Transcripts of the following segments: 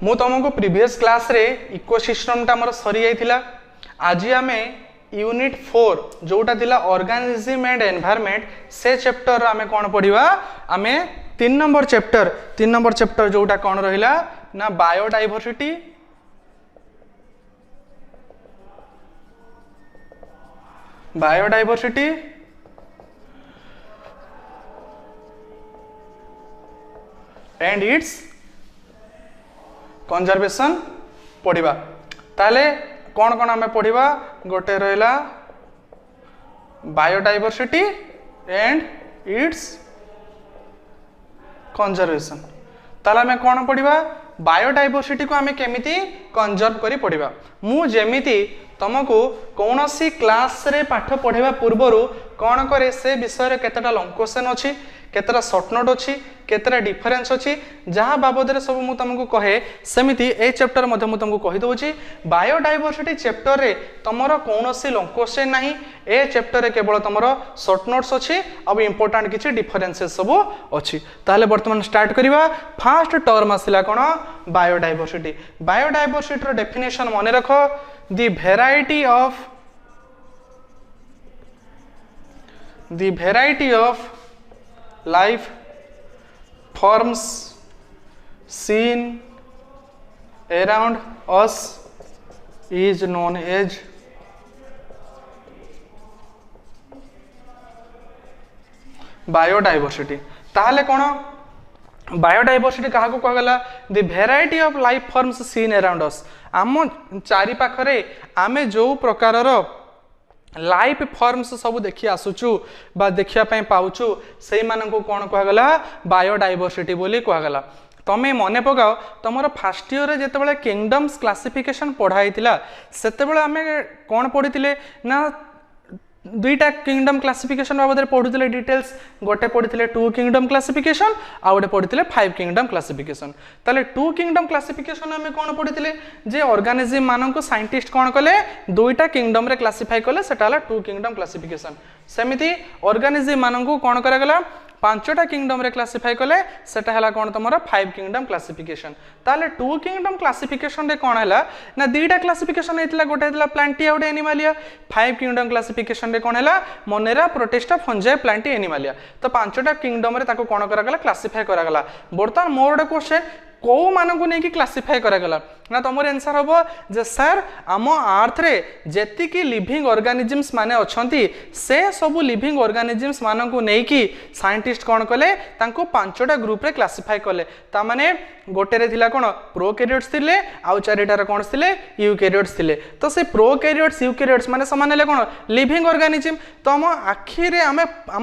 मु तुमको previous class रे इकोसिस्टम टा मोर सरी जाइथिला। आज आमे यूनिट 4 जोटा थिला ऑर्गेनिज्म एंड एनवायरनमेंट से चैप्टर आमे कोन पढिबा। आमे 3 नंबर चैप्टर जोटा कोन रहिला ना बायोडायवर्सिटी, एंड इट्स कंजर्वेशन पढ़िबा। ताले कौन कौन आमे पढ़िबा, गोटे रहिला बायोडायवर्सिटी एंड इट्स कंजर्वेशन। ताले आमे कौन पढ़िबा, बायोडायवर्सिटी को आमे केमिति कंजर्व करी पढ़िबा। मु जेमिति तुमको कौन सी क्लास रे पाठ पढ़ेबा पूर्वरु कौन करे से विषय रे केतेटा लॉन्ग क्वेश्चन अछि, केतेटा शॉर्ट नोट अछि, केतेटा डिफरेंस अछि, जहाँ बाबद रे सब मु तुमको कहे सेमिति ए चैप्टर मध्ये मु तुमको कहि दोछि। बायोडायवर्सिटी चैप्टर रे तमरो कौनसी लॉन्ग क्वेश्चन नाही, ए चैप्टर रे केवल तमरो शॉर्ट नोट्स अछि अब इंपोर्टेंट किछि डिफरेंसेस सब अछि। ताले वर्तमान स्टार्ट करिवा। फर्स्ट टर्म आसिला कोन, बायोडायवर्सिटी। बायोडायवर्सिटी रो डेफिनेशन मने रखो, the variety of life forms seen around us is known as biodiversity। ताहले कोन बायोडायवर्सिटी क्या कहला, the variety of life forms scene around us. आम चारि पाखरे आमे जो प्रकार लाइफ फॉर्म्स सब देखि आसुचु बा देखिया पय पाउचु सेई मानन को कोन कहगला, बायोडायवर्सिटी बोली कहगला। तमे मने पकाओ तुमर फर्स्ट ईयर रे जेतेबेले किंगडम्स क्लासिफिकेशन पढ़ाइतिला सेतेबेले आमे कोन पढितिले ना दुईटा किंगडम क्लासिफिकेशन बाबद पढ़ुले डिटेल्स। गोटे पढ़ी 2 किंगडम क्लासिफिकेशन आ गोटे पढ़ी 5 किंगडम क्लासिफिकेशन। ताले 2 किंगडम क्लासिफिकेशन आमे कोन पढ़ी जे ऑर्गेनिज्म मानन को साइंटिस्ट कोन कले दुईटा किंगडम रे क्लासिफाई कले, सेटा हला 2 किंगडम क्लासिफिकेशन। सेमिति ऑर्गेनिज्म मानन को कोन करा गला 5टा किंगडम रे क्लासिफाई कले, सेटा हला कोन तमरा 5 किंगडम क्लासिफिकेशन। ताले 2 किंगडम क्लासिफिकेशन रे कोन हला ना दुईटा क्लासिफिकेशन हेतला, गोटे हेतला प्लांटिया गोटे एनिमलिया। 5 किंगडम क्लासिफिकेशन रे कोन हला Monera, protista, fungi, Plantae, Animalia. तो 5टा किंगडम रे ताको कोन करा गला क्लासिफाई करा गला। बर्तमान मोर गोटे क्वेश्चन को मानन को नेकी क्लासिफाई करा गला ना, तमर आंसर हबो जे सर आम अर्थ रे जेति की लिविंग ऑर्गेनिजम्स माने अछंती से सब लिविंग ऑर्गेनिजम्स मानन को नेकी साइंटिस्ट कोन कले तांको 5टा ग्रुप रे क्लासिफाई कले। ता माने गोटे रे थिला कोन प्रोकैरियोट्स थिले आउ चारिटा रे कोन थिले यूकैरियोट्स थिले। तो से प्रोकैरियोट्स यूकैरियोट्स माने समान ले कोन लिविंग ऑर्गेनिजम। तो आम आखिरे आम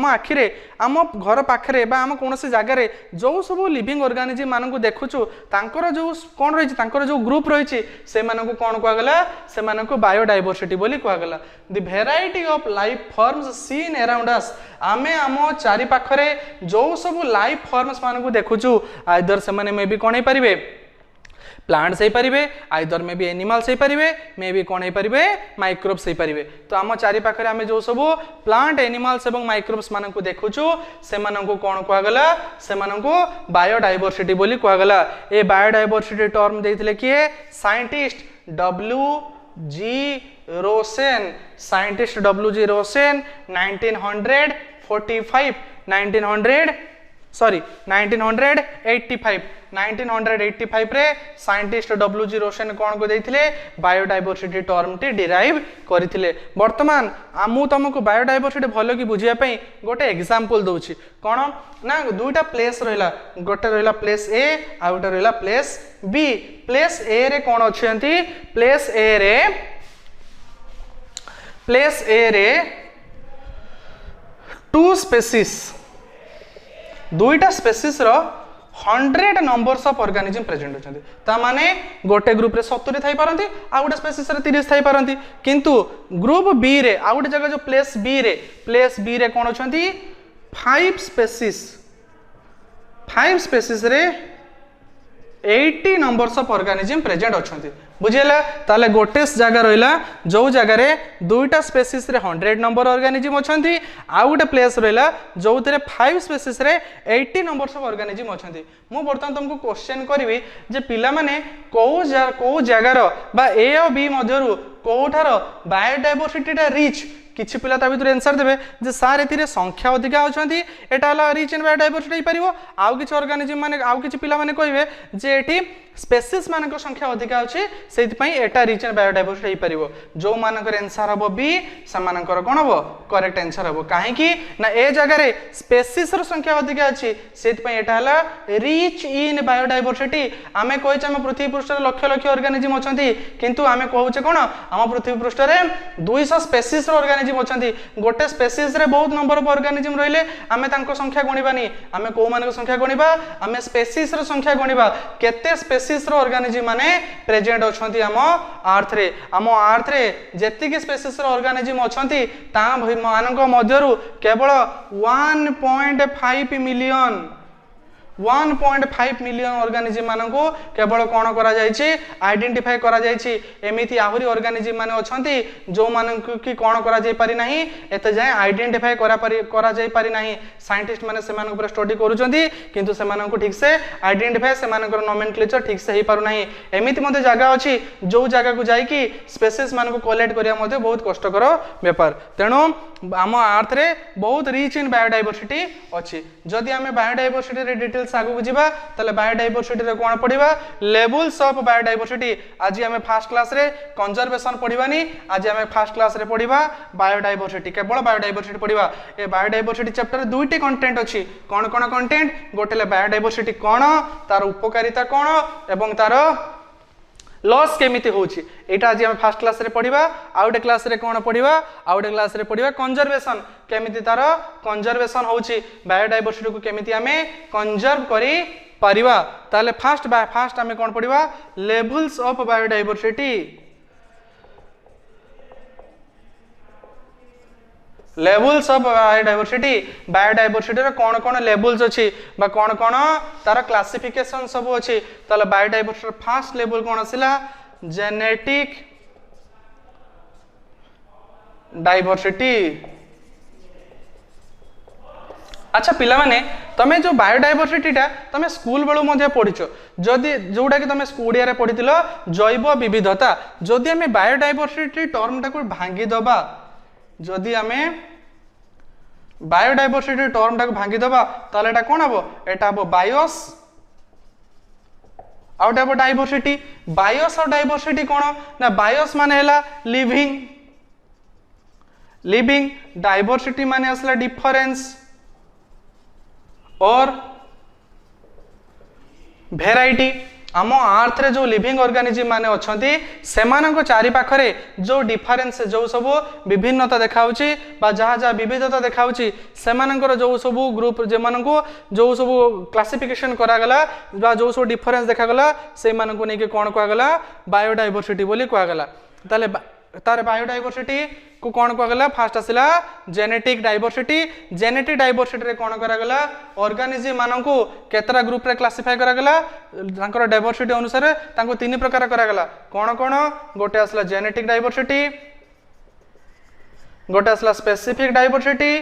आखिरे आम घर पाखरे बा आम कोनोसी जागा रे जो सब लिविंग ऑर्गेनिजम मानन को देखुचु तांकर जो कोन रहिछि तांकर जो ग्रुप रहिछि से मानन को कोन कहला गला, से मानन को बायोडायवर्सिटी बोली कहला गला। The variety of life forms scene around us. आमे आम चारि पाखरे जो सब लाइफ फॉर्म्स मानन को देखुचु आइदर से माने मे बी कोन हे परिबे प्लांट्स हो पारे, आइदर मे बी एनिमल्स हो पारे, मे बी कौन हो पारे माइक्रोब्स हो पारे। तो आम चारि पाखरे आमे जो सब प्लांट एनिमल्स एवं माइक्रोब्स मानन को देखुचु से मानन को कौन कहगला, से मानन को बायोडायवर्सिटी बोली कहगला। ए बायोडायवर्सिटी टर्म देथिले किए scientist W.G. Rosen. Scientist W.G. Rosen 1985 रे साइंटिस्ट W.G. रोसेन कौन को देथिले बायोडायवर्सिटी टर्म टी डिराइव करथिले। वर्तमान आमु तुमको बायोडायवर्सिटी भलो की बुझिया पई गोटे एग्जांपल दोछि। कोन ना दुईटा प्लेस रहिला, गोटे रहिला प्लेस ए आ गोटे रहिला प्लेस बी। प्लेस ए रे कोन अछंती, प्लेस ए रे 2 स्पेसीज, दुईटा स्पेसीज रो 100 नंबर्स ऑफ ऑर्गेनिज्म प्रेजेंट होचंती। ता माने गोटे ग्रुप रे 70 थाई पारंती आ गोटे स्पेसीज रे 30 थाई पारंती। किंतु ग्रुप बी रे आ गोटे जगह जो प्लेस बी रे कोन होचंती 5 स्पेसीज रे 80 नंबर्स ऑफ ऑर्गेनिज्म प्रेजेंट अच्छे बुझेगा ताले गोटे जगह रहा जो जगार दुईटा स्पेसीस रे 100 नंबर ऑर्गेनिज्म अच्छा आउ गोटे प्लेस रहा जो 5 स्पेसीस रे 80 नंबर्स ऑफ ऑर्गेनिज्म अच्छा मु बर्तमान तुमको क्वेश्चन करी जे पिला माने को जगार बा ए और बी मध्यरु कोठार बायोडायवर्सिटी रिच किछि पिला ता भितर आंसर देबे जे सार एथिरे संख्या अधिका होछंती एटा हला रिच इन बायोडायवर्सिटी हो परिबो आउ किछि ऑर्गेनिज्म माने आउ किछि पिला माने कहबे जे एठी स्पेसीस मानक संख्या अधिका अछि सेति पई एटा रिच इन बायोडायवर्सिटी हो परिबो जो मानकर आंसर हबो बी समानकर कोन हबो करेक्ट आंसर हबो काहे कि ना ए जगह रे स्पेसीस र संख्या अधिका अछि सेति पई एटा हला रिच इन बायोडायवर्सिटी आमे कहै हम पृथ्वी पृष्ठ रे लक्ष लक्ष ऑर्गेनिज्म अछंती किंतु आमे कहउचे कोन हम पृथ्वी पृष्ठ रे 200 स्पेसीस र ऑर्गेनिज्म अछंती गोटे स्पेसीस रे बहुत नंबर ऑफ ऑर्गेनिज्म रहिले आमे तांको संख्या गणिबानी आमे को मानक संख्या गणिबा आमे स्पेसीस र संख्या गणिबा केते स्पेसीस रो ऑर्गेनिज्म माने प्रेजेंट अछंती हम अर्थ रे जेति के स्पेसीस रो ऑर्गेनिज्म अछंती ता मानक मध्यरु केवल 1.5 मिलियन 1.5 मिलियन ऑर्गेनिज्म मानको केवल कौन करा जायछि आइडेंटिफाई करा जायछि एमिति आहुरी ऑर्गेनिज्म माने अछंती जो मानको कि कौन करा जाय पारि नाही एते जाय आइडेंटिफाई करा जाय पारि नाही साइंटिस्ट माने से मानक पर स्टडी करूचंती किंतु से मानको ठीक से आइडेंटिफाई से मानकर नोमेनक्लेचर ठीक से हे पारु नाही एमिति मध्ये जगह अछि जो जगह को जाय कि स्पेसीस मानको कलेक्ट करिया मध्ये बहुत कष्टकर व्यापार तेणु आम अर्थ रे बहुत रिच इन बायोडायवर्सिटी अछि जदि आमे बायोडायवर्सिटी रे डिटेल्स आगु जीवा तले बायोडायवर्सिटी रे कोन पढिबा लेवल्स ऑफ बायोडायवर्सिटी आज आमे फर्स्ट क्लास रे कंजर्वेशन पढिबानी आज आमे फर्स्ट क्लास रे पढिबा बायोडायवर्सिटी केवल बायोडायवर्सिटी पढिबा ए बायोडायवर्सिटी चैप्टर दुईटी कंटेंट अछि कोन कोन कंटेंट गोटेले बायोडायवर्सिटी कोन तार उपकारिता कोन एवं तार लॉस केमिति होची एटा आज हम फर्स्ट क्लास रे पढिबा आउटे क्लास रे कोन पढिबा आउटे क्लास रे पढिबा कंजर्वेशन केमिति तार कंजर्वेशन होची बायोडायवर्सिटी को केमिति हमें कंजर्व करी परिबा ताले फर्स्ट हमें कोन पढिबा levels of biodiversity levels of biodiversity रे कोन कोन लेवल्स अछि बा कोन कोन तार क्लासिफिकेशन सब अछि ताले बायोडायवर्सिटी फर्स्ट लेवल कोन आसिला जेनेटिक डायवर्सिटी अच्छा पिला माने तमे जो बायोडायवर्सिटी टा तमे स्कूल बेलु मध्ये पढिछो जदी जोडा कि तमे स्कूडिया रे पढितिलो जैव विविधता जदी हमें बायोडायवर्सिटी टर्म टा को भांगी दबा जदि आमे बायोडायवर्सिटी टर्म टा भांगी दबा ताले एटा कोन हबो एटा हबो बायोस आउट हबो डायवर्सिटी बायोस और डायवर्सिटी कोन ना बायोस माने हैला लिविंग डायवर्सिटी माने असला डिफरेंस और वेराइटी आम अर्थ रे जो लिविंग ऑर्गेनिज्म माने अछंती सेमानक चारि पाखरे जो डिफरेंस जो सब विभिन्नता देखाउची बा जहा जहा विविधता देखाउची सेमानकर जो सब ग्रुप जे मानको जो सब क्लासिफिकेशन करा गला बा जो सब डिफरेंस देखा गला से मानको नै के कोन कहआ गला बायोडायवर्सिटी बोली कहआ गला ताले तार बायोडायवर्सिटी को कौन कहला फास्ट आसिला जेनेटिक डायवर्सिटी रे कौन करा गला ऑर्गेनिज्म मानकू केतरा ग्रुप रे क्लासिफाई करा गला तांकर डायवर्सिटी अनुसार तांको तीन प्रकार करा गला कौन कौन गोटे आसला जेनेटिक डायवर्सिटी गोटे आसला स्पेसिफिक डायवर्सिटी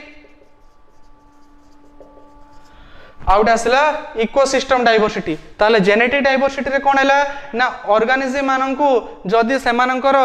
आउट आसला इकोसिस्टम डायवर्सिटी ताले जेनेटिक डायवर्सिटी रे कोन हैला ना ऑर्गेनिज्म माननकू जदी सेमानकर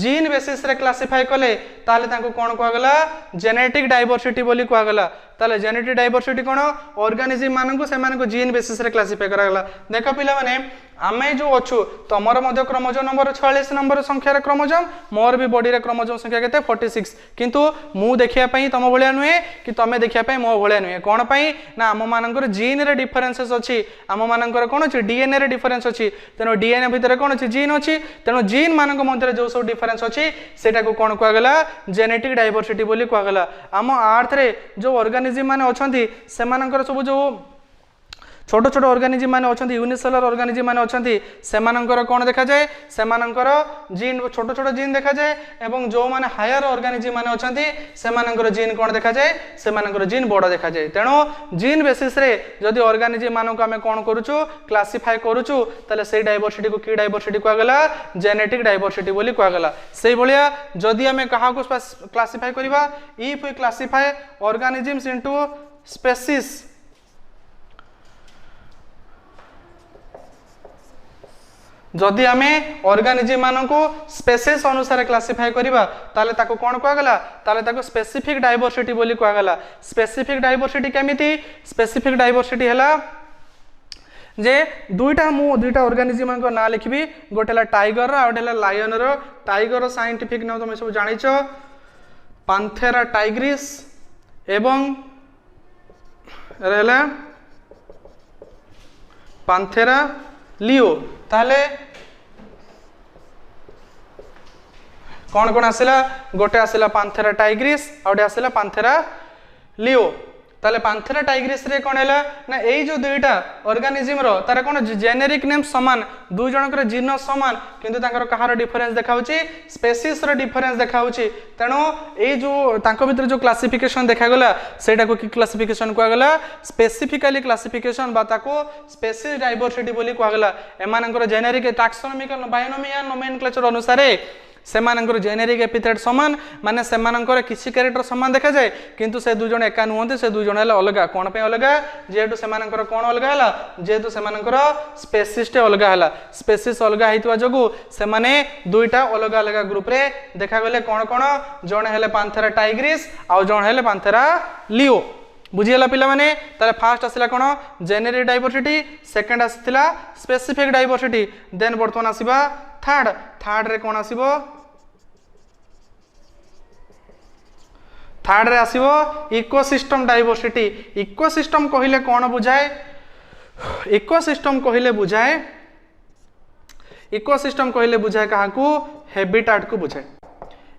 जीन बेसिस रे क्लासिफाई कले ताले तांको कोन कहआ गला जेनेटिक डायवर्सिटी बोली कहआ गला ताले जेनेटिक डायवर्सिटी कोन ऑर्गेनिज्म माननकू सेमानकू जीन बेसिस रे क्लासिफाई करा गला देखो पिला माने आमे जो अछु तमर मध्य क्रोमोजोम नंबर 46 नंबर संख्या रे क्रोमोजोम मोर भी बॉडी रे क्रोमोजोम संख्या केते 46 किंतु मु देखिया पई तम भलिया नुहे कि तमे देखिया पई मो भलिया नुहे कोन पई ना आम मानकर जीन रे डिफरेंसेस अछि आम मानकर कोन अछि डीएनए रे डिफरेंस अछि तेनो डीएनए भितर कोन अछि जीन अछि तेनो जीन मानक मध्य जो सब डिफरेंस अछि सेटा को कोन कहआ गला जेनेटिक डायवर्सिटी बोली कहआ गला आम अर्थ रे जो ऑर्गेनिज्म माने अछंती से मानकर सब जो छोट छोट ऑर्गेनिज्म माने अछंती यूनिसेलुलर ऑर्गेनिज्म माने अछंती सेमानंकर कोन देखा जाए सेमानंकर जीन छोट छोट जीन देखा जाए एवं जो माने हायर ऑर्गेनिज्म माने अछंती सेमानंकर जीन कोन देखा जाए सेमानंकर जीन बड़ देखा जाए तेणु जीन बेसिस रे जदि ऑर्गेनिज्म मानक आमे कोन करूछु क्लासिफाई करूछु तले सेई डायवर्सिटी को की डायवर्सिटी को गला जेनेटिक डायवर्सिटी बोली को गला सेई भलिया जदि आमे कहा को क्लासिफाई करबा if we classify organisms into species जदि आमे ऑर्गेनिज्म मानन को स्पेसीज अनुसार क्लासिफाई करिबा ताले ताको कोन को गला ताले ताको स्पेसिफिक डायवर्सिटी बोली को गला स्पेसिफिक डायवर्सिटी केमिति स्पेसिफिक डायवर्सिटी हला जे दुईटा ऑर्गेनिज्म को ना लिखबी गोटेला टाइगर रो आउटेला लायन रो टाइगर साइंटिफिक नाम तुम सब जानिछो पांथेरा टाइग्रिस एवं रहला पांथेरा लियो ताले कौन कौन आसिला गोटे आसिला पांथेरा टाइग्रिस आउटे आसिला पांथेरा लियो ताले पांथेरा टाइग्रिस रे कोन हैला ना एई जो दुईटा ऑर्गेनिज्म रो तार कोन जेनेरिक नेम समान दुई जनकर जीन समान किंतु तांकर कहार डिफरेंस देखाउची स्पेसीज रो डिफरेंस देखाउची तेनो एई जो तांको भीतर जो क्लासिफिकेशन देखा गला सेटा को की क्लासिफिकेशन को गला स्पेसिफिकली क्लासिफिकेशन बा ताको स्पेसीज डायवर्सिटी बोली को गला एमानकर जेनेरिक टैक्सोनॉमिकल बायोनोमिकल नोमेनक्लेचर अनुसार सेमानंकर जेनेरिक एपिथेट समान माने सेमानंकर किसी कैरेक्टर समान देखा जाए किंतु से दुई जन एका नुहंती से दुई जन हला अलगा कोन पे अलगा जेहेतु सेमानंकर कोन अलगा हला जेहेतु सेमानंकर स्पेसीज टे अलगा हला स्पेसीज अलगा हितवा जगु सेमाने दुईटा अलगा अलगा ग्रुप रे देखा गले कोन कोन जण हेले पांथेरा टाइग्रिस आ जण हेले पांथेरा लियो बुझीगला पिला माने ताले फास्ट आसिला कोन जेनेरिक डायवर्सिटी सेकंड आसिला स्पेसिफिक डायवर्सिटी देन वर्तमान आसीबा थर्ड रे कोन आसीबो थर्ड रे आसीबो इकोसिस्टम डायवर्सिटी इकोसिस्टम कहिले कोन बुझाए इकोसिस्टम कहिले बुझाए इकोसिस्टम कहिले बुझाए काहाकू हैबिटाट को बुझाए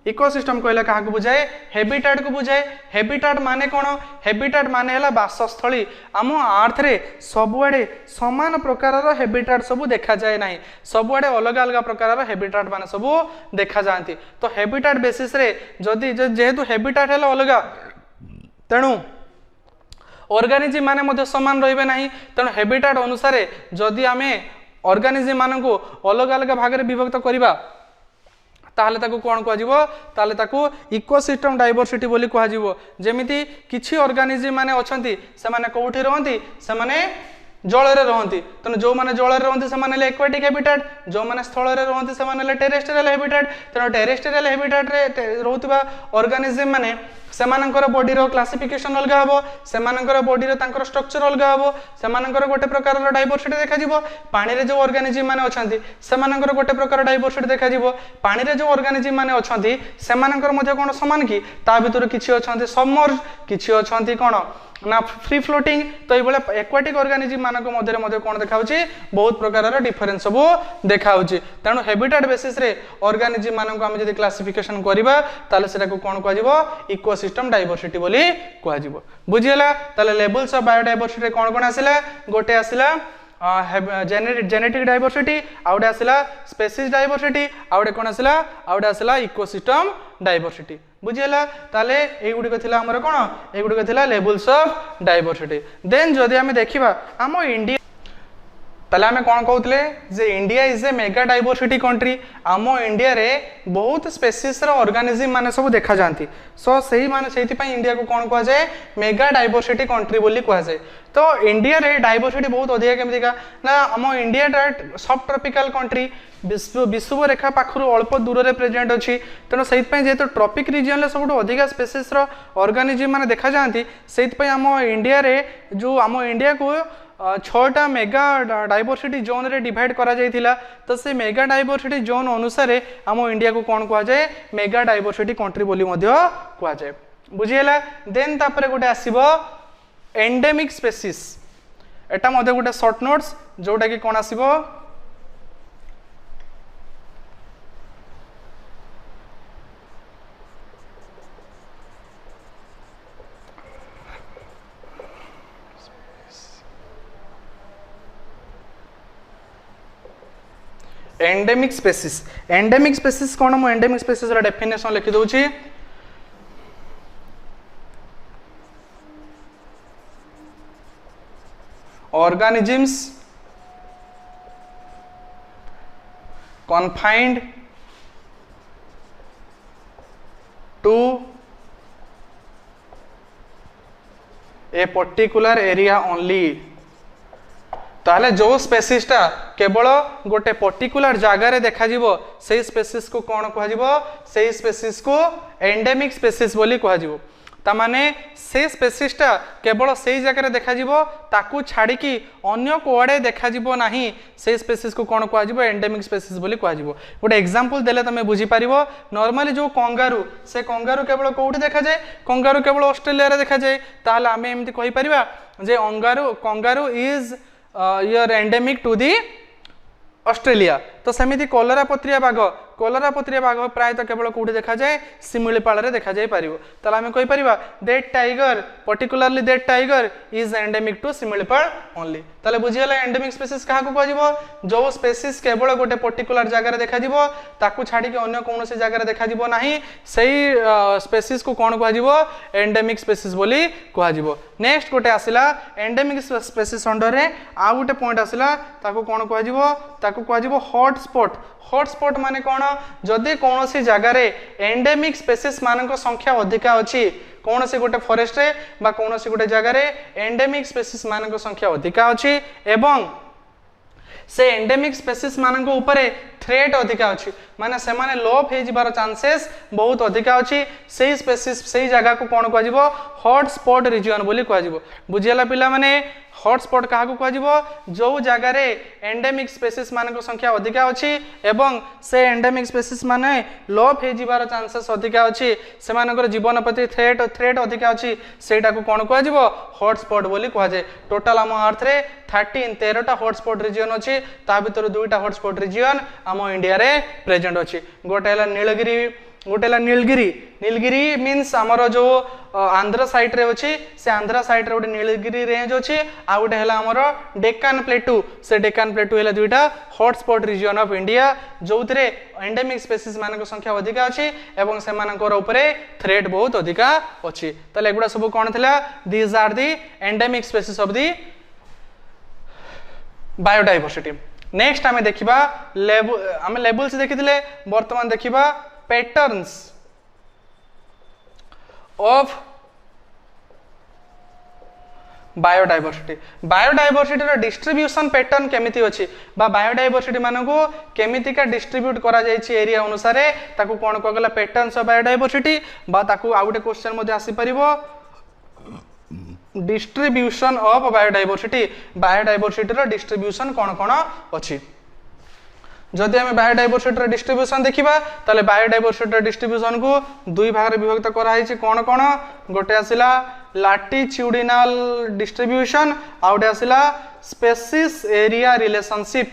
इकोसिस्टम कहला कहा बुझाए हैबिटाट को बुझाए हैबिटाट माने कोन हैबिटाट माने हला वासस्थली आम अर्थ रे सबुआडे समान प्रकार रो हैबिटाट सब देखा जाए नाही सबुआडे अलग अलग प्रकार रो हैबिटाट माने सब देखा जांती तो हैबिटाट बेसिस रे जदी जेहेतु हैबिटाट हला अलग तेणु ऑर्गेनिज्म माने मध्ये समान रहिबे नाही तेणु हैबिटाट अनुसार जदी आमे ऑर्गेनिज्म मानकू अलग अलग भाग रे विभक्त करिबा ताहले ताकू कोन कहजिवो ताहले ताकू इकोसिस्टम डायवर्सिटी बोली कहजिवो जेमिति किछि ऑर्गेनिज्म माने अछंती से माने कोठी रहंती से माने जल रे रहंती तने जो माने जल रे रहंती से माने एक्वाटिक हैबिटाट जो माने स्थल रे रहंती से माने टेरेस्ट्रियल हैबिटाट तने टेरेस्ट्रियल हैबिटाट रे रहउतबा ऑर्गेनिज्म माने सेमानंकर बॉडी रो क्लासिफिकेशन अलग हबो सेमानंकर बॉडी रो तांकर स्ट्रक्चर अलग हबो सेमानंकर गोटे प्रकार रो डायवर्सिटी देखा जिवो पानी रे जो ऑर्गेनिज्म माने अछंती सेमानंकर गोटे प्रकार डायवर्सिटी देखा जिवो पानी रे जो ऑर्गेनिज्म माने अछंती सेमानंकर मध्ये कोन समान की ता भितर किछि अछंती सबमर्ज किछि अछंती कोन ना फ्री फ्लोटिंग तो ये एक्वाटिक ऑर्गेनिज्म मानक मध्य कोन देखाउची बहुत प्रकार रो डिफरेंस सब देखाउची तेणु हैबिटाट बेसिस रे ऑर्गेनिज्म मानक हम जदी क्लासिफिकेशन करिबा ताले सेटा को कोन कहजिवो इकोसिस्टम डायवर्सिटी बोली कहजिवो बुझियला ताले लेवल्स ऑफ बायोडायवर्सिटी कोन कोन आसिला गोटे आसिला जेनेटिक डायवर्सिटी आउडे आसिला स्पेसीज डायवर्सिटी आउडे कोन आसिला आउडे आसिला इकोसिस्टम डायवर्सिटी बुझियला ताले ए गुडी को थिला हमर कोन ए गुडी को थिला लेवल्स ऑफ डायवर्सिटी देन जदी हम देखिबा हम इंडिया ताले हमें कौन कहते जे India is a mega diversity country आम इंडिया रे बहुत स्पेसीज रो ऑर्गेनिज्म माने सब देखा जाती सो सही माने सेति पई इंडिया को कौन कहा जाए मेगा डायवर्सिटी कंट्री बोली कहा जाए तो इंडिया रे डायवर्सिटी बहुत अधिक केमति का ना आम इंडिया सब ट्रॉपिकल कंट्री विश्व रेखा पाखरु अल्प दूर रे प्रेजेंट अछि तेनो सेति पई जेतो ट्रॉपिक रीजन ले सबटो अधिक स्पेसीज रो ऑर्गेनिज्म माने देखा जाती सेति पई आम इंडिया रे जो आम इंडिया को 6टा मेगा डायवर्सिटी जोन रे डिवाइड करा जायतिला तो से मेगा डायवर्सिटी जोन अनुसार आम इंडिया को कौन कहा जाए मेगा डायवर्सिटी कंट्री बोली मध्य कहा जाए बुझीला देन तापर गोटे आसीबो एंडेमिक स्पेसीज एटा मध्य गोटे शॉर्ट नोट्स जोटा कि कौन आसीबो एंडेमिक स्पेसीस कौन मु एंडेमिक स्पेसीस रा डेफिनेशन लिखि दउची organisms confined to a particular area only ताहले जो स्पेसीसटा केवल गोटे पर्टिकुलर जगार देखा जीवो से स्पेसीस को कौन कह से स्पेसीस को एंडेमिक स्पेसीस बोली कह तामाने से स्पेसीसटा केवल से जगह देखा जीवो ताकू छाड़ी की अन्य कोआडे देखा जीवो नहीं से स्पेसीस को कौन कह एंडेमिक स्पेसीस बोली कह गोटे एग्जांपल देले तमे बुझी पारिबो नॉर्मली जो कंगारू से कंगारू केवल कोउठी देखा जाए कंगारू केवल ऑस्ट्रेलिया रे देखा जाए ताहले आमे एमती कहि परिबा जे kangaroo is your endemic to the Australia तो सेमिति कलरापत्रिया बाघ प्रायतः केवल कौटी देखा जाए शिमिलीपाल रे देखा जाए पारिबो ताला हमें कहि परिबा that tiger particularly that tiger is endemic to Similipal only ताले बुझियला एंडेमिक स्पेसीस काहा को कहजिवो जो स्पेसीस केवल गोटे पर्टिकुलर जगह रे देखा जिवो ताकू छाडी के अन्य कोनोसी जगह रे देखा जिवो नाही सेही स्पेसीस को कोन कहजिवो एंडेमिक स्पेसीस बोली कहजिवो नेक्स्ट गोटे आसिला एंडेमिक स्पेसीस अंडर रे आ गोटे पॉइंट आसिला ताकू कोन कहजिवो हॉटस्पॉट माने कौन जदि कौन सी जगार एंडेमिक स्पेसीस मान संख्या अधिका अच्छी कौन सी गोटे फॉरेस्ट रे बा कौन सी गोटे जगार एंडेमिक स्पेसीस मान संख्या अधिका अच्छी एवं से एंडेमिक स्पेसीस मान उपरे थ्रेट अधिका अच्छी माने से माने लोप हो जिबार चांसेस बहुत अधिका अच्छी से स्पेसीस से जगह को कौन कह हॉटस्पॉट रिजन बोली कह बुझीला पिला माने हॉटस्पॉट क्या कह जो जगार एंडेमिक स्पेसीस मान संख्या अधिका अच्छी एवं से एंडेमिक स्पेसीस माने लोप हो जिबार चांसेस अधिका अच्छी से जीवन प्रति थ्रेट अधिका अच्छी सेटा को कौन कह हॉटस्पॉट बोली कहुए टोटाल आम अर्थ रे 13 हॉटस्पॉट रिजन अच्छी ता भीतर 2टा हॉटस्पॉट रिजन आम इंडिया रे प्रेजेंट अच्छी गोटे नीलगिरी गोटे नीलगिरी मीन्स आमर जो आंध्र साइड रे अच्छी से आंध्र साइड रे गोटे नीलगिरी रेंज अच्छी आ गोटे है आमर डेक्कन प्लेटू से डेक्कन प्लेटू है 2टा हॉटस्पॉट रिजन ऑफ इंडिया जो एंडेमिक स्पेसीस मान संख्या अधिका अच्छी एवं से उपरे थ्रेट बहुत अधिका अच्छी ताले एगुडा सब कौन थिला these are the endemic species of the biodiversity next आमे देखिबा आमे लेवल्स देखिथिले वर्तमान देखिबा पैटर्न्स ऑफ बायोडाइवर्सिटी रो डिस्ट्रीब्यूशन पैटर्न केमिति अछि बा बायोडाइवर्सिटी मानको केमिति का डिस्ट्रीब्यूट करा जायछि एरिया अनुसार ताकू कोन कहला पैटर्न्स ऑफ बायोडाइवर्सिटी बा ताकू आ गुटे क्वेश्चन मध्ये आसी परिबो डिस्ट्रीब्यूशन ऑफ बायोडाइवर्सिटी रो डिस्ट्रीब्यूशन कोन कोन अछि जदि आम बायोडाइवर्सिटी डिस्ट्रीब्यूशन देखा ताले बायोडाइवर्सिटी डिस्ट्रीब्यूशन को दुई भाग में विभक्त कराई कौन कौन गोटे आसला लाटिट्यूडिनल डिस्ट्रीब्यूशन आ गोटे आसला स्पेसीस एरिया रिलेशनशिप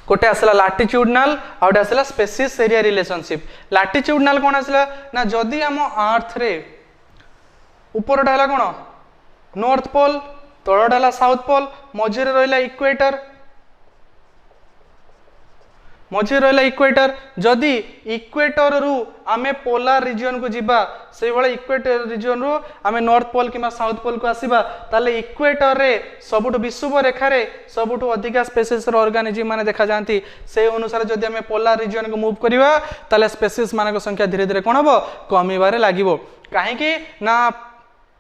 गोटे आसला लाटिट्यूडिनल आ गोटे आसला स्पेसीस एरिया रिलेशनशिप लाटिट्यूडिनल कौन आसला ना जदि आम अर्थ रे ऊपर है कौन नॉर्थ पोल तलटा है साउथ पोल मझे रहा इक्वेटर जदि इक्वेटर रु आमे पोलार रिजन को जीवा से भाई इक्वेटर रिजन रु आमे नॉर्थ पोल कि साउथ पोल को आसीबा ताले इक्वेटर रे सबुठ विषुव रेखा रे सबुठ अधिका स्पेसीस ऑर्गेनिज्म माने देखा जाती से अनुसार जदि आमे पोलार रिजन को मूव करिवा ताले स्पेसीस मान संख्या धीरे धीरे कौन हम कमिबारे लागिबो काहेकि ना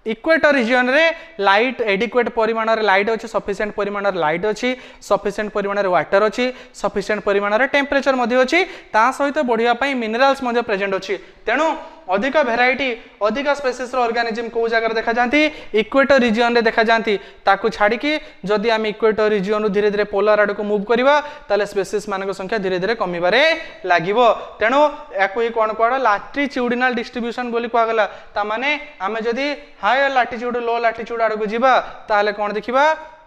इक्वेटर रिजन रे लाइट एडिक्वेट परिमाण रे लाइट अच्छी सफिशिएंट परिमाण रे लाइट अच्छी सफिशिएंट परिमाण रे वाटर अच्छी सफिशिएंट परिमाण रे टेम्परेचर मध्ये अच्छी ता सहित बढ़िया पई मिनरल्स मध्ये प्रेजेंट अच्छी तेणु अधिक भेराइटी अधिक स्पेसीस ऑर्गेनिज्म को जगह देखा जाती इक्वेटर रिजन रे देखा जाती ताकू छाड़ी की जदि आम इक्वेटर रिजन रु धीरे धीरे पोलार आड़ को मूव करवा ताले स्पेसीस मान संख्या धीरे धीरे कमिबारे लागिबो तेणु याकू ही कोन कोड लाटिट्यूडिनल डिस्ट्रीब्यूशन बोली कहगला ता माने आमे जदि हायर लाटिट्यूड लो लाटिट्यूड आड़ को जीवा ताले कोन देखिबा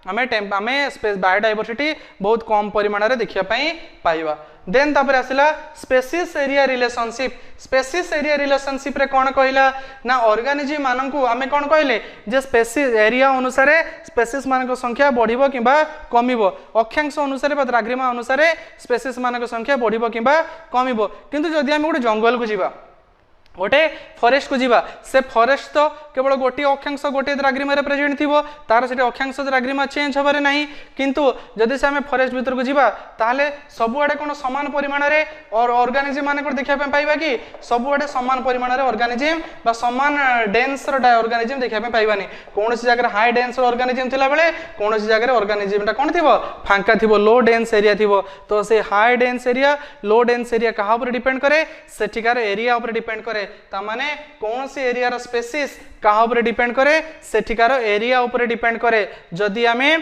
आमे स्पेस बायोडाइवर्सिटी बहुत कम परिमाण रे देखिया पई पाइबा देन तापर आसला species area relationship species area relationship रे कौन कहला ना ऑर्गेनिज्म मानन को आमे कौन कहले जे स्पेसीज एरिया अनुसार स्पेसीज मानक संख्या बढ़िबो किबा कमिबो अक्षांश अनुसार बा द्राघिमा अनुसार स्पेसीज मानक संख्या बढ़िबो किबा कमिबो किंतु जदि आमे गोटे जंगल को जीवा गोटे फरेस्ट को जीवा से फरेस्ट तो केवल गोटे अक्षांश गोटे द्राघिमा प्रेजेंट थी तार से अक्षांश द्राघिमा चेंज हबारे नहीं किंतु जदि से आम फरेस्ट भीतर को जीवा ताहले सबुआडे कौन समान परिमाण रे और ऑर्गेनिज्म मान देखा पाइबा कि सबुआडे समान परिमाण रे ऑर्गेनिज्म बा समान डेंस ऑर्गेनिज्म देखा पाइबानी कौन जगह हाई डेंस ऑर्गेनिज्म थिला बेले कौन जगह ऑर्गेनिज्मटा कौन थी फांका थी लो डेंस एरिया थी तो से high dense area low dense area क्या ऊपर डिपेंड करे सेठिकार एरिया ऊपर डिपेंड करे तामाने कौन सी एरिया रो स्पेसीज कहा ऊपर डिपेंड करे सेठिकार एरिया ऊपर डिपेंड करे जदि आमे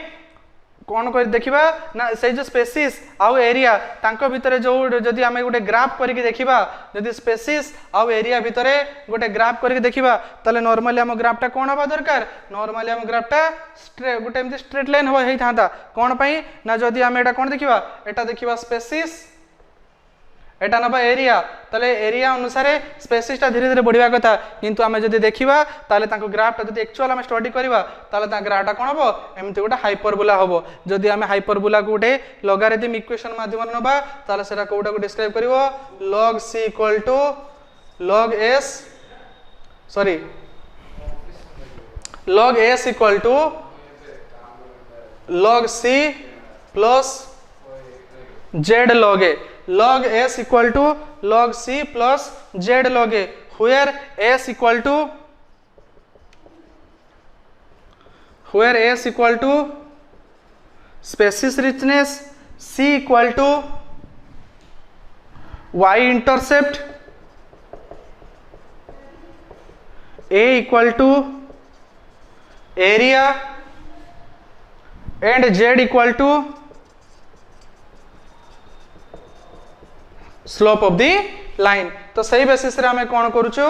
कौन कर देखिबा ना से जो स्पेसीज आउ एरिया तांको भितरे जो जदि आमे गोटे ग्राफ करके देखिबा जदि स्पेसीज आउ एरिया भितरे गोटे ग्राफ करके देखिबा तले नॉर्मली हम ग्राफटा कोन होबा दरकार नॉर्मली हम ग्राफटा गोटे एमती स्ट्रेट लाइन हो हेई थांता कोन पई ना जदि आमे एटा कोन देखिबा एटा देखिबा स्पेसीज एटा नबा एरिया तले एरिया अनुसार स्पेसीसटा धीरे धीरे बढ़िया कथा किंतु आमे जदि देखिबा ताले तांको ग्राफटा जदि एक्चुअल आमे स्टडी करबा ताले ता ग्राफटा कोन हबो एमती गोटे हाइपरबोला हबो जदि आमे हाइपरबोला को गोटे लॉगरिथम इक्वेशन माध्यम नबा ताले सेटा कोटा को डिस्क्राइब करिवो log c equal to log s sorry log s equal to log c plus z log a log s equal to log c plus z log a where s equal to species richness c equal to y intercept a equal to area and z equal to slope of the line तो सही basis रे हमें कौन करूचो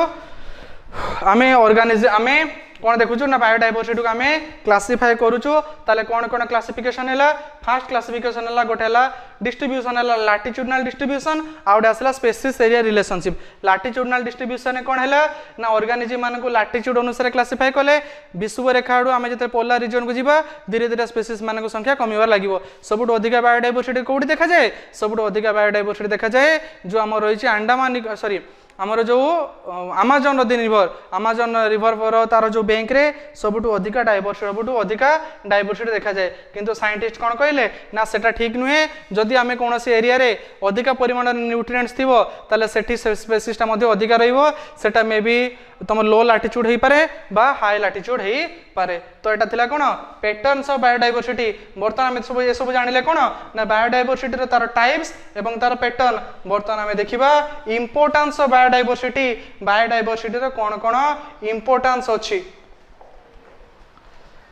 आमे organism आमे कौन देखुचु ना बायोडाइवर्सिटी को आमे क्लासिफाई करूचु ताले कौन कौन क्लासिफिकेशन हैला फर्स्ट क्लासिफिकेशन हैला गोटे हैला डिस्ट्रीब्यूशन हैला लैटिट्यूडनल डिस्ट्रीब्यूशन आउट आसला species area relationship latitudinal distribution कौन हैला ना ऑर्गेनिज्म मान को लैटिट्यूड अनुसार क्लासिफाई कले विषुव रेखा आडू आमे जते पोलर रीजन को जीवा धीरे धीरे स्पेसीज मान को संख्या कमिबार लागिवो सबुठ अधिक बायोडाइवर्सिटी कोठी देखा जाए सबुठ अधिक बायोडाइवर्सिटी देखा जाए जो आम रही अंडमान सॉरी आमर जो आमाजन नदी रिवर आमाजन रिवर पर तार जो बैंक रे सबुठु अधिका डाइवर्सिटी सबुठु अधिका डाइवर्सिटी देखा जाए किंतु साइंटिस्ट कौन कहले ना सेटा ठीक नुहे जदि आमे कौन सी एरिया रे अधिका परिमाण न्यूट्रिएंट्स थिबो ताले सेठी स्पेसीसटा मध्ये अधिका रहिबो सेटा मे बी तुम लो लैटिट्यूड हो पारे बा हाई लैटिट्यूड हो पारे तो एटा थिला कोन पैटर्न्स ऑफ बायोडाइवर्सिटी बर्तमान आमे सब ये सब जानिले कोन ना बायोडाइवर्सिटी रो तार टाइप्स एवं तार पैटर्न बर्तमान आमे देखिबा इंपोर्टेंस ऑफ बायोडाइवर्सिटी रो कोन कोन इंपोर्टेंस अछि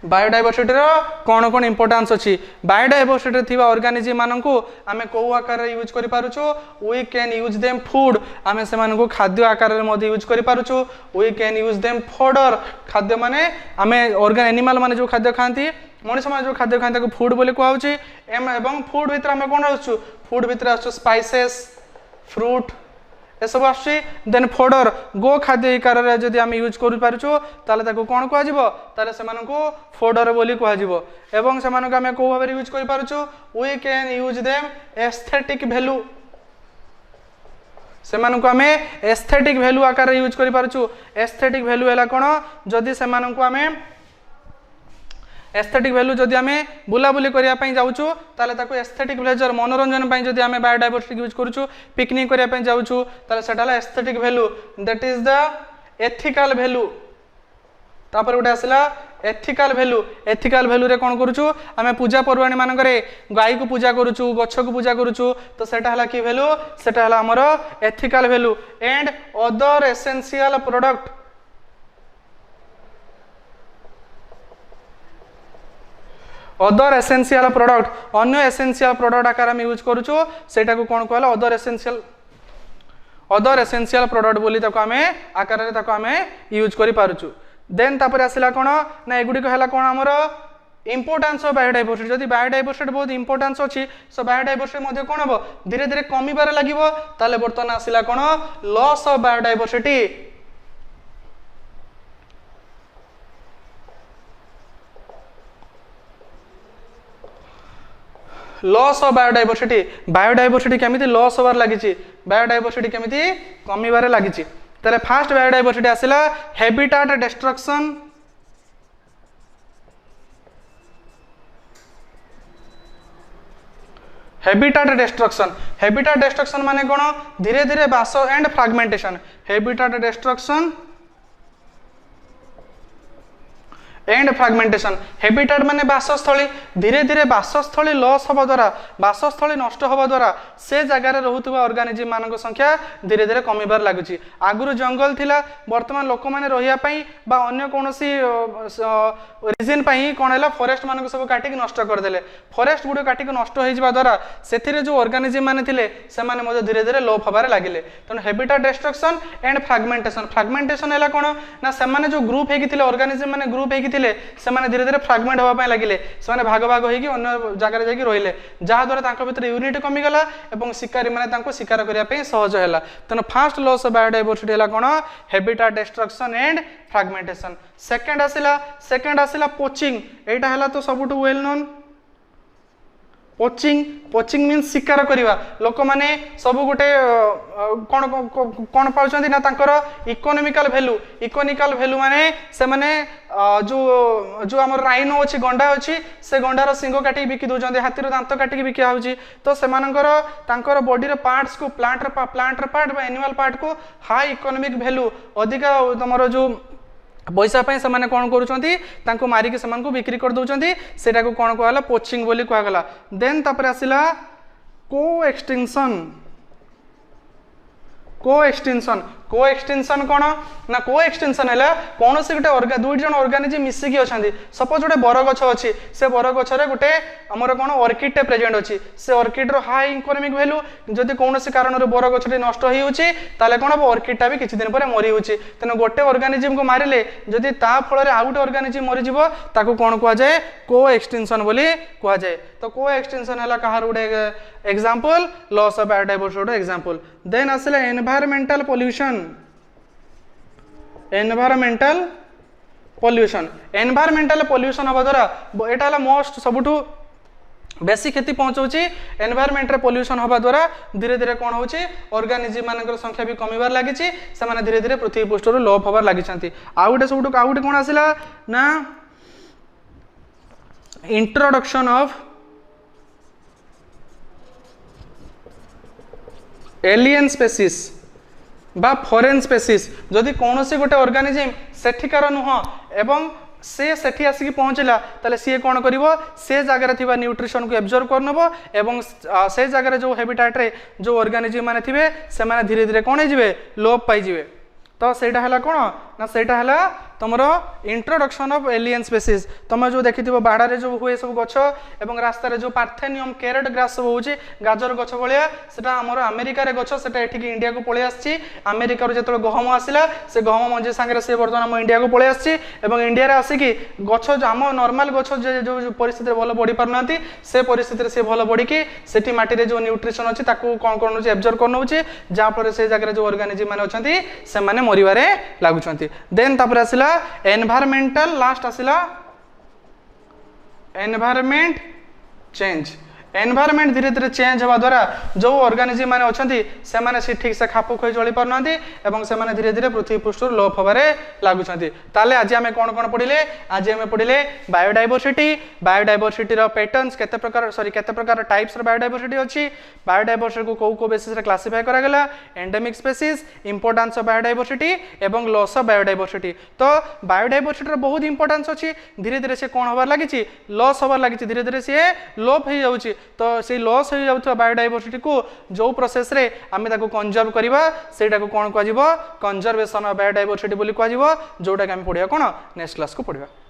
बायोडाइवर्सिटी रो कौन कौन इंपोर्टेंस अच्छी बायोडाइवर्सिटी थिबा ऑर्गेनिज्म मानन को आमे को आकार रे यूज करि पारुछु we can use them food आमे से मानन को खाद्य आकार रे मध्ये यूज करि पारुछु we can use them fodder खाद्य माने आमे ऑर्गन एनिमल माने जो खाद्य खांती मनुष्य माने जो खाद्य खांती को फूड बोली कहउछि एवं फूड भीतर आमे कोन आछु फूड भीतर आछु स्पाइसेस फ्रूट ए सब आछि देन फॉडर गो खाद्य आकार रे जदि आमे यूज करि पारुछु ताले ताको कोन कहआ जिवो ताले से मानन को फॉडर बोली कहआ जिवो एवं से मानन को आमे को भाबे यूज करि पारुछु we can use them aesthetic value से मानन को आमे एस्थेटिक वैल्यू आकार रे यूज करि पारुछु एस्थेटिक वैल्यू हैला कोन जदि से मानन को आमे एस्थेटिक वैल्यू जदि आमे बुलाबुली करिया पई जाउछु ताले ताको एस्थेटिक प्लेजर मनोरंजन पई जदि आमे बायोडाइवर्सिटी यूज करूछु पिकनिक करिया पई जाउछु ताले सेटाला aesthetic value that is the ethical value तापर उडा आसला एथिकल वैल्यू रे कोन करूछु आमे पूजा पर्वाणी मान करे गाय को पूजा करूछु गच्छ को पूजा करूछु तो सेटा हला की वैल्यू सेटा हला हमरो ethical value and other essential product other essential product अन्य एसेंशियल प्रोडक्ट आकार हम यूज करूछु सेटा को कोन कहला अदर एसेंशियल प्रोडक्ट बोली ताको आमे आकार रे ताको आमे यूज करि पारुछु देन तापर आसिला कोन ना एगुडी को हला कोन हमरो इंपोर्टान्स ऑफ बायोडाइवर्सिटी जदि बायोडाइवर्सिटी बहुत इंपोर्टान्स अच्छी सो बायोडाइवर्सिटी कौन हम धीरे धीरे कमिबार लगे ताले बर्तमान आसला कौन loss of biodiversity loss of biodiversity केमिति लॉस होबार लगी बायोडाइवर्सिटी केमिति कमिबार लगी ताले फास्ट बायोडाइवर्सिटी आसला हैबिटाट डिस्ट्रक्शन हैबिटाट डिस्ट्रक्शन माने कौन धीरे धीरे बास and fragmentation habitat destruction and fragmentation habitat माने बासस्थली धीरे धीरे बासस्थली लॉस होबा द्वारा बासस्थली नष्ट होबा द्वारा से जगार रहुतबा ऑर्गेनिज्म मानक संख्या धीरे धीरे कमिबार लागुची आगुरु जंगल थिला वर्तमान लोक माने रहिया पई बा अन्य कोनोसी रीजन पई कोन हैला फॉरेस्ट मानक सब काटी के नष्ट कर देले फॉरेस्ट गुडो काटी के नष्ट होई जबा द्वारा सेथिरे जो ऑर्गेनिज्म माने थिले से माने मजे धीरे धीरे लोप होबार लागिले तन हैबिटाट डिस्ट्रक्शन एंड फ्रैगमेंटेशन हैला कोन ना से माने जो ग्रुप हेकी थिले ऑर्गेनिज्म माने ग्रुप हेकी से माने धीरे धीरे फ्रैगमेंट होबा लगिले से माने भाग भाग होइकी अन्य जगह जाकी रहिले जहा द्वारा तांको भीतर यूनिट कमी गला एवं शिकारी माने तांको शिकार करिया पे सहज हैला तन फर्स्ट लॉस ऑफ बायोडाइवर्सिटी हैला कोन habitat destruction and fragmentation second आसिला पोचिंग एटा हैला तो सबुटु वेल नोन पोचिंग मीन्स शिकार करवा लोक मैंने सब गोटे कौन कौन पाँच ना तांकर इकोनोमिकल भैल्यू माने से माने जो जो आम राइनो अच्छी गंडा अच्छी से गंडार सिंग काटिक बिकी दौरान हाथीर दांत काटिक बिका हो तो से बॉडी पार्ट्स को प्लांट पार्ट एनिमल पार्ट को हाई इकोनोमिक भैल्यू अधिका तुम जो पैसा से माने कौन करुँच मारिक से बिक्री कर दौरान से कौन कहला पोचिंग बोली कहगला देन तापर आसिला कोएक्सटेंशन कौन ना कोएक्सटेंशन है कौन से गोटे दुई जन ऑर्गेनिज्म मिसिकी अच्छा सपोज गोटे बरगछ अच्छी से बरगछर गोटे आमर कौन ऑर्किड प्रेजेंट अच्छी से ऑर्किड्र हाई इकोनोमिक भैल्यू जदि कौन से कारण बरगछटी नष्ट होता कौन हम ऑर्किडटा भी किसी दिन पर मरी होची तेना गोटे ऑर्गेनिज्म को मारे जदि ता फल आउ गोटे ऑर्गेनिज्म मरीज ताको कौन कहुए कोएक्सटेंशन बोली कहुए तो कोएक्सटेंशन है कहार गोटे example loss of biodiversity example then आसला एनवायरमेंटल पॉल्यूशन हवा द्वारा यहाँ मोस्ट सबुठू बेसी क्षति पहुँचाऊँच एनवायरमेंट रे पॉल्यूशन हवा द्वारा धीरे धीरे कौन हो ऑर्गेनिज्म मान संख्या भी कमिबार लगी से धीरे धीरे पृथ्वी पृष्ठ लोप हबार लगी आउ गोटे सबुठू आउ गोटे कौन आसला ना इंट्रोडक्शन ऑफ एलियन स्पेसीज बा फॉरेन स्पेसीज जदि कौन से गोटे ऑर्गेनिज्म सेठिकार नुह एवं से सेठी आसिक पहुँचला ताले सी कौन करिवो से जगह थिबा न्यूट्रिशन को एब्जॉर्ब करनबो एवं से जगह जो हैबिटाट रे जो ऑर्गेनिज्म माने थिबे से माने धीरे धीरे कौन होइजिवे लोप पाइजिवे तो सेटा हला कौन ना सेटा हला तुम इंट्रोडक्शन ऑफ एलियन स्पेसीज तुम जो देखि बाड़े जो हुए सब गछ एवं रास्ता जो पार्थेनियम कैरेट ग्रास सब होची गाजर गछ भाया से आमर अमेरिकार गछ से इंडिया को पलि आसी अमेरिकार जो गहम आसला से गहम मंजी सांगे से बर्तमान आम इंडिया को पलि आसी इंडिया आसिकी गछ आम नॉर्मल गछ जो परिस्थिति भल बढ़ी पारना से परिस्थिति से भल बढ़ी से माटी जो न्यूट्रिशन अच्छी कौन कौन एब्जॉर्ब कर नौ जहाँफल से जगह जो ऑर्गेनिज्म मैंने अच्छा से मरवे लगुंट देन तापर आसला एनवायरमेंटल लास्ट आसला एनवायरमेंट चेंज एनवायरमेंट धीरे धीरे चेंज होगा द्वारा जो ऑर्गेनिज्म माने अच्छी से ठीक से खाप खुई चली पारना से धीरे धीरे पृथ्वी पृष्ठ लोप हबार लगुंट ताले आज आम कौन कौन पढ़िले आज आम पढ़िले बायोडाइवर्सिटी पैटर्न्स केते प्रकार टाइप्स बायोडाइवर्सिटी अच्छी बायोडाइवर्सिटी को कौ बेसिस क्लासिफाई करागला endemic species importance of biodiversity एवं लॉस ऑफ बायोडाइवर्सिटी तो बायोडाइवर्सिटी बहुत इंपोर्टेंस अच्छी धीरे धीरे से कौन हबार लगी लॉस हबार लगी धीरे धीरे सी लोप हो जाऊँगी तो से लॉस हो जाउथबा बायोडाइवर्सिटी को जो प्रोसेस रे आमे ताको कंजर्व करबा सेटा को कोन कहजिवो कंजर्वेशन ऑफ बायोडाइवर्सिटी बोली कहजिवो जोटा के आमे पढिया कोन नेक्स्ट क्लास को पढिबा।